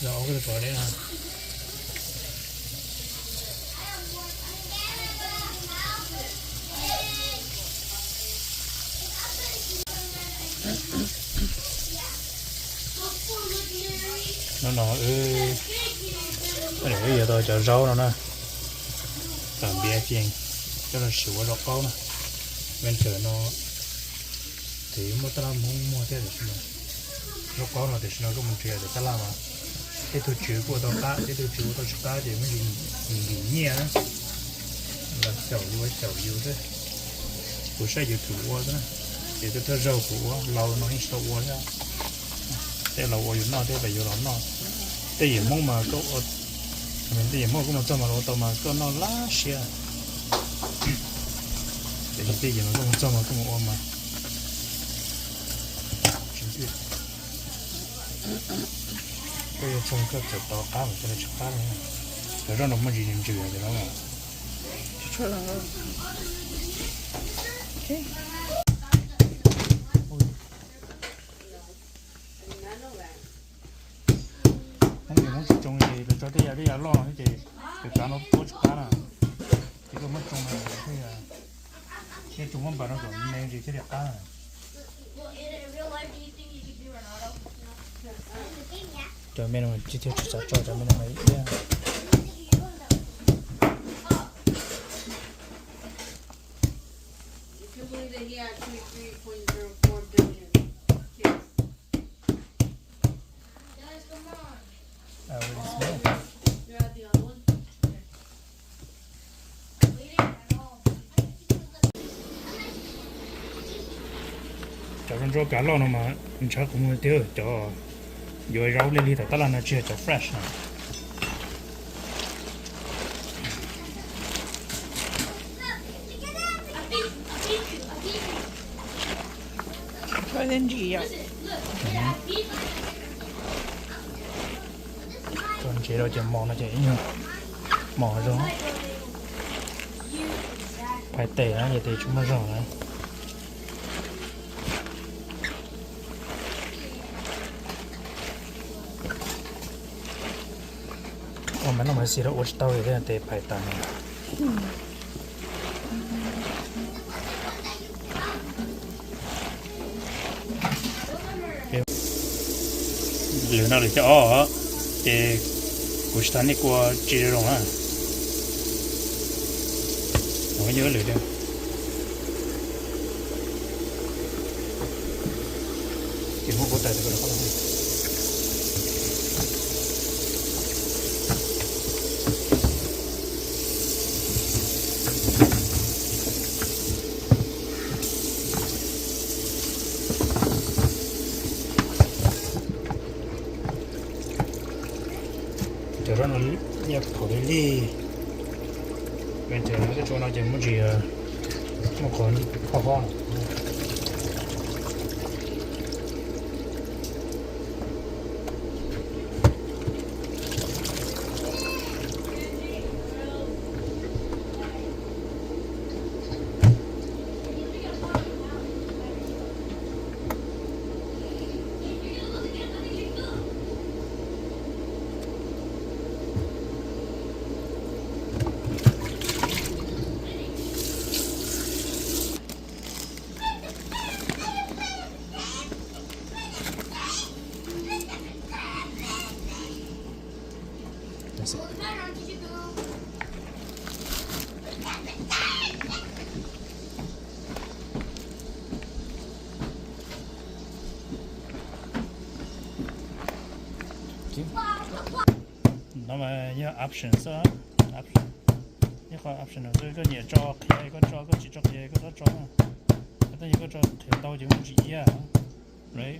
rau cái có đấy à nó để bây giờ tôi cho rau nó nè tạm biệt chiên cho nó sủa rau câu nè bên chờ nó thì mua ta mua thế được không rau câu nó thì nó cũng mình chơi được ta làm mà cái tôi chịu của tôi cá cái tôi chịu của tôi cá thì mới nhìn nhẹ là chậu vô thế của sai dự thủ quá đó thì tôi thấy rau của lâu nó ít sâu quá đó thế là vô nó thế là vô nó thế gì mong mà có mình thế gì mong cũng mà cho mà nó mà có nó lá xia thế thì gì mà cũng cho mà cũng ôm mà cái trong cái chợ to cá mà cho nó chặt cá này rồi đó nó mới gì nhìn chữ thì nó mà cho là ok không thì muốn trồng gì để cho cái giờ lo cái gì để cá nó tốt cá nào thì tôi mất trồng này cái trồng không phải nó còn nên gì cái đẹp cá này cho mình mà chỉ thiếu cho mình mấy nha That he had 23.04 billion kids. Guys, come on. You had the other one? cho con rau cá lo nó mà mình chắc cũng tiêu cho rồi rau lên đi tại ta là nó chưa cho fresh này cho lên gì vậy còn chế đâu chỉ mò nó chạy nhiều mò rồi phải tể nó vậy thì chúng nó rõ đấy mà nó mới xí ra ớt tàu thì tệ phải tàn lửa nào để cho ó thì củ sắn này qua chỉ được rồi à nói nhớ lửa đây thì mua có tài thì có được không nó nhập khẩu đi bên trên nó sẽ cho nó chỉ một gì một con hoa nó mà nhớ option đó option nhớ coi option nào tôi có nhiều cho cái có cho có chỉ cho cái có cho cái này có cho thì tao chỉ muốn chỉ à đấy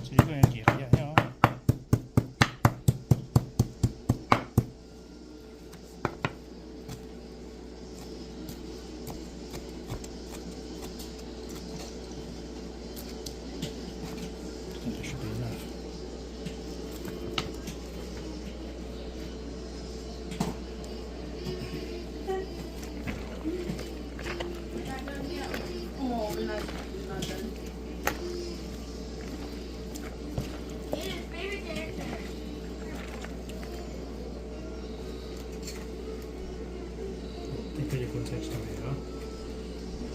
chỉ có những gì hay nhá Oh, we're not done.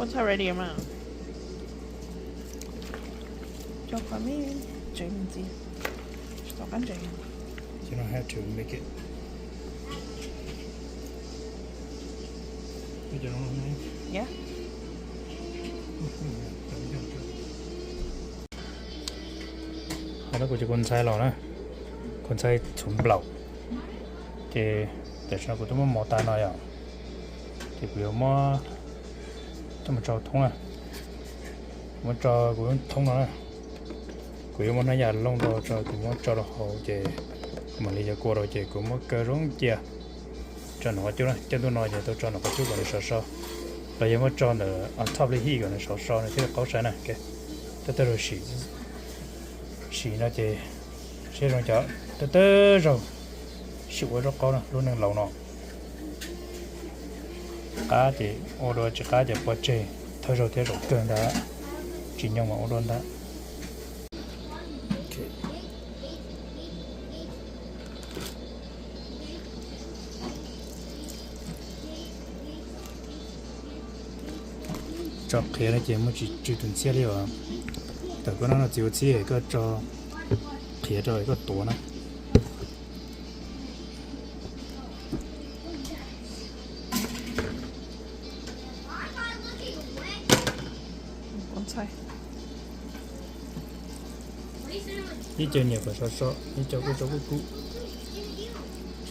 What's already amount? Cho có mấy chuyện gì? Cho cái chuyện. You don't have to make it. Bây giờ nó này. Yeah. Đó của con trai lò nè, con trai trúng bầu, thì để cho của tôi mò tai nói à, thì biểu mò cho một trò thông à, một trò của thông nó, của mò nó giờ lông đồ trò của mò trò đồ hậu thì mà lý do qua rồi thì của mò cơ rong chia, cho nó chút này, cho tôi nói thì tôi cho nó có chút còn nó sờ, rồi giờ mò trò nữa on top đi hi còn nó sờ này thì là có sai này, cái, tôi rồi xì nó thì xì rồi chợ từ rồi xịu ở đó có nè luôn đang lẩu nọ cá thì ô đồ chỉ cá thì bỏ chê thôi rồi thế rồi cơn đã chỉ nhau mà ô đồ đã cho kia này chỉ mới chỉ tuần xe đi àแต่ก็นั่นจิ๋วจี้ก็จะเขียจอยก็ตัวนะ Con trai. 一隻嘢個少少，一隻個少個股，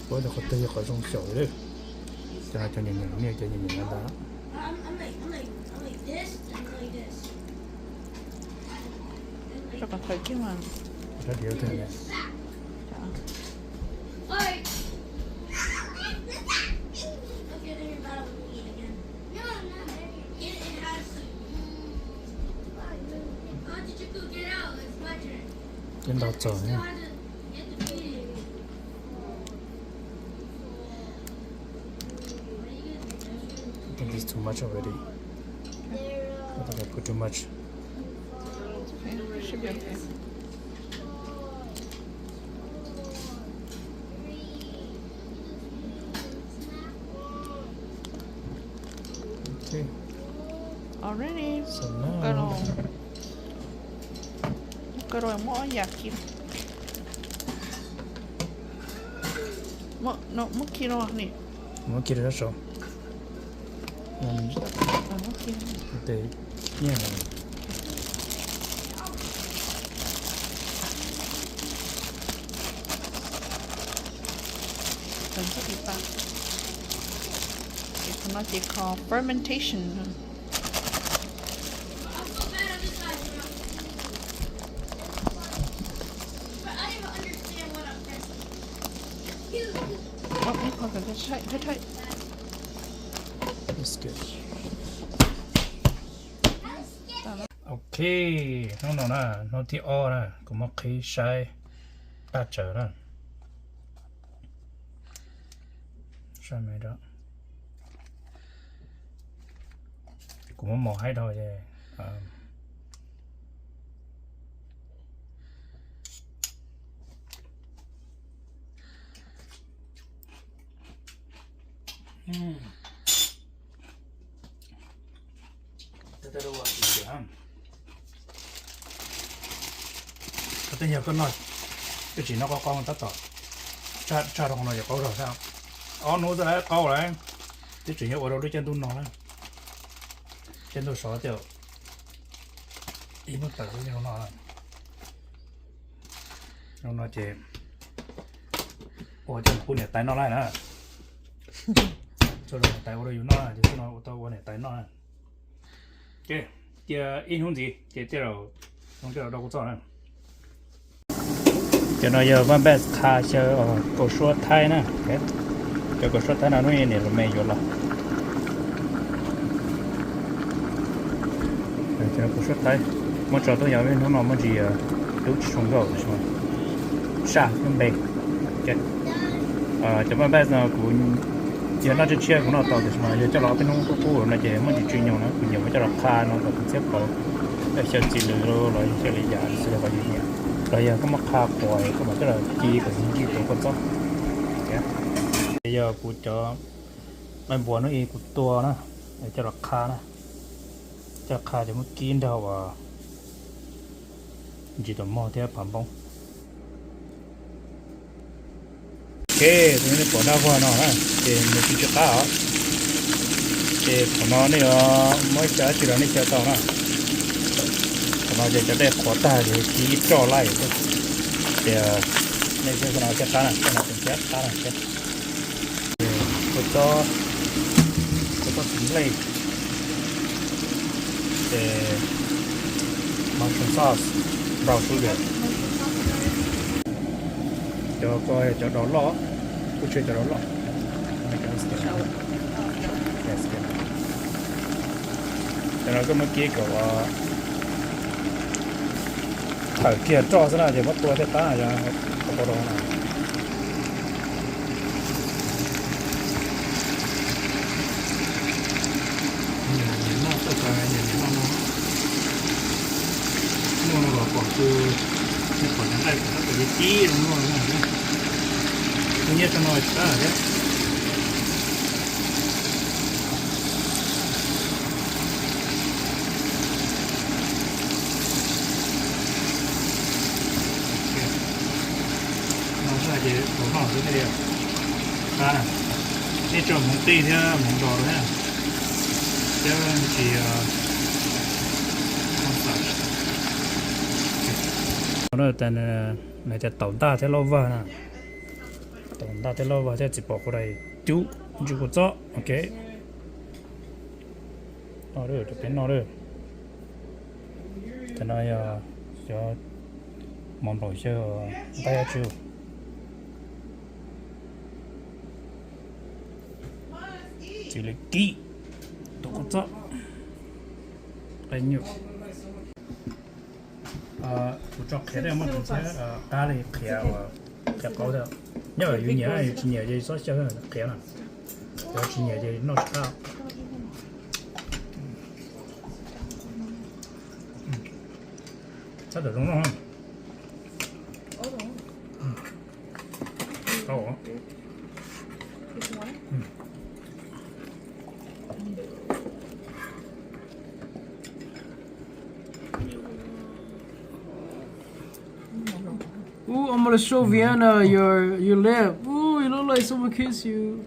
我哋學得一個種小的，就係就年年呢就年年啦。I'm like this and like this. Cho con thấy cái mà. 睇條條嘅。 Alright. Okay, then you're about to eat again. No, I'm not ready. It has to. How did you cook it out? It's my turn. 見到做 Still 呢， have to get the feed it. I think it's too much already. I think I put too much. Okay, should be okay. Okay, Already. so now Cái rồi mỗi giặc kia. Nó mất kia rồi nè. muốn kia đó sao? Mất kia. Để nhẹ này. Đừng có bị bạc. Nó chỉ có fermentation. I'm so bad at this side, bro. But I don't even understand what I'm pressing. Nó còn cái thấy. That's good. Ok, nó nào nè, nó thì o nè, cũng mất khí sai ta chờ nè. Sai mày đó. Cũng mò hay thôi chứ. Tôi đâu có gì cả. Tôi nhớ con nói, cái chỉ nó có con tắt tỏ. Cha đồng nói có rồi sao? Nó ra câu lại. Cái chỉ nhớ ở đâu đi chân tôi nói. Chân tôi xóa tiểu. Ý mất tờ với nó nói. Nó nói chị. Ôi chân cô này tay nó lại nè. Cho rồi tay ở đây nó là chứ nó tao qua này tay nó. Ok, giờ in hướng gì? Giờ tiếp đầu không tiếp đầu đâu có cho nữa. Cho nó giờ vẫn bé khá cho cổ số thái nè, okay. Cho cổ số thái nào nó như này là mày vô là. Cho cổ số thái, một trò tôi nhớ với nó mà chỉ đúng xuống gạo chứ mà. Sa nó bề, ok. Cho vẫn bé nó cũng giờ nó chỉ chia cũng nó tao chứ mà giờ cho nó bên nó có cũ nó chỉ mới chỉ chuyên nhau nó cũng nhiều mới cho nó khá nó cũng xếp vào để cho chỉ lừa rồi cho lấy giá sẽ là gì nhỉ? Rồi giờ có mắc khá quậy, có mà tức là chi của những chi của con chó. Bây giờ cụ cho mình buồn nó y cụ tua nó để cho nó khá nó. จะขาจะมากินเท่าว่าจีตัวหม้อเทียบผ่านบ้องโอเคตรงนี้ปวดหน้าพ่อเนาะนะเดี๋ยวมีจุดตาเหรอเดี๋ยวผมเอาเนี่ยไม่จ่ายจุดนี้จะต่อนะผมเอาจะได้ขอตาเดี๋ยวที่จ่อไล่เดี๋ยวนี่คือขนาดจะตานะขนาดเป็นแค่ตานะแค่ก็ถึงเลยmushroom sauce brown sugar cho coi cho đó lọ cô chơi cho đó lọ cho nó có mấy kia kiểu thở kia cho thế nào thì mất tua thế ta ra không có đâu nào nó là quả từ cái quả này lại nó phải tí đúng không nhá thứ nhất nó là đấy nó là gì đổ vào dưới cái điều ta này đi trồng móng tì theo móng đỏ đấy chứ chỉ nó tên nàyจะtổng ta thế lâu vào nè tổng ta thế lâu vào sẽ chỉ bỏ qua đây chú có chó ok nó được chụp nó được thế này cho món đồ chơi tay chú chỉ là kỹ tôi có chó đây nhiều cho khé đây mà sẽ cá này khé khé cao đó nhớ là nhiều nhớ chỉ nhớ gì số chơi khé nào rồi chỉ nhớ gì nó cao chắc được đúng không cao Ooh, I'm gonna show Vienna your lip. Ooh, you look like someone kissed you.